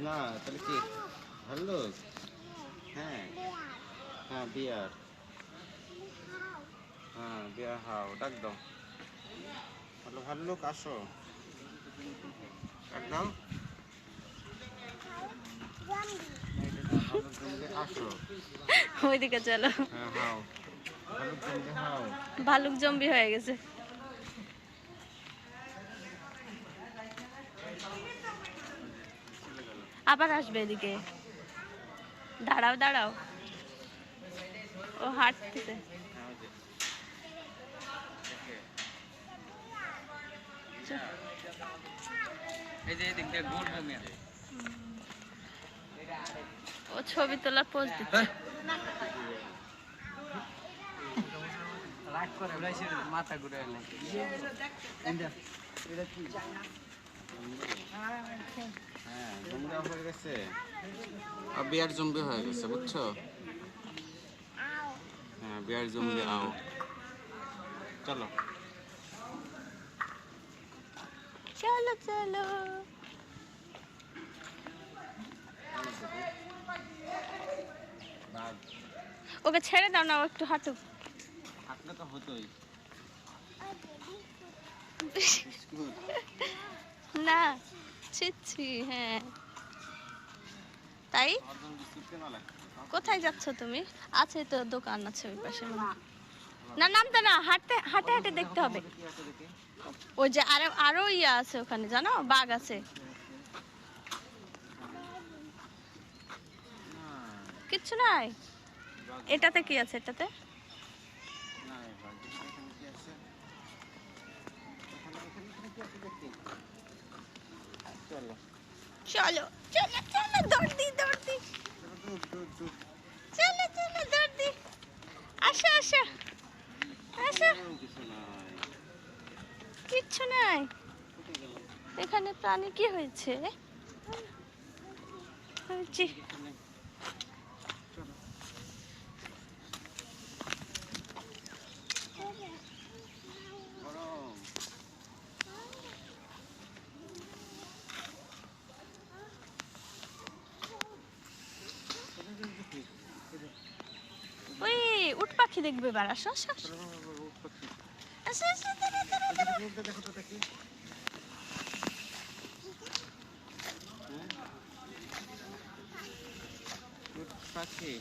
না তাহলে কি ভাল্লুক? হ্যাঁ হ্যাঁ বিয়ার। হ্যাঁ বিয়ার হাও ডাক দাও। বলো ভাল্লুক আসো, ডাক দাও। ভাল্লুক জমবে আসো। ওইদিকে চলো। হ্যাঁ হাও ভাল্লুক জমবে হাও। ভালুক জম্বি হয়ে গেছে। আবার আসবে এদিকে। দাঁড়াও দাঁড়াও, ও হাঁটতেছে। হ্যাঁ ওই যে দেখে। এই যে এদিক দিয়ে ঘুরবো মিয়া। ও ছবি তোলার পোজ দিচ্ছে। রাগ করে উড়াইছে মাথা ঘুরে এলে। এটা কি? হ্যাঁ জম্বি হয়ে গেছে, বিয়ার জম্বি হয়ে গেছে বুঝছো? হ্যাঁ বিয়ার জম্বি আও। চলো চলো চলো, ওকে ছেড়ে দাও না, ও একটু হাঁটুক। হাঁটলে তো হতোই। না ছিচ্ছি, হ্যাঁ তাই। কোথায় যাচ্ছ তুমি? আছে তো দোকান আছে ওই পাশে। না নামতে না, হাঁটতে হাঁটে হাঁটে দেখতে হবে। ওই যে আরো আরো ইয়ে আছে ওখানে, জানো বাঘ আছে। কিচ্ছু নাই। এটাতে কি আছে? এটাতে চলো চলো চলো চলো, দৌড় দি দৌড় দি, চলো চলো দৌড় দি। আসো আসো আসো। কিচ্ছু নাই এখানে। প্রাণী কি হয়েছে? হয়েছে। ওই উট পাখি দেখবে এবার। আসো আসো আসো আসো আসো, দাঁড়াও, দাঁড়াও, দাঁড়াও। দেখো তো দেখি। পাখি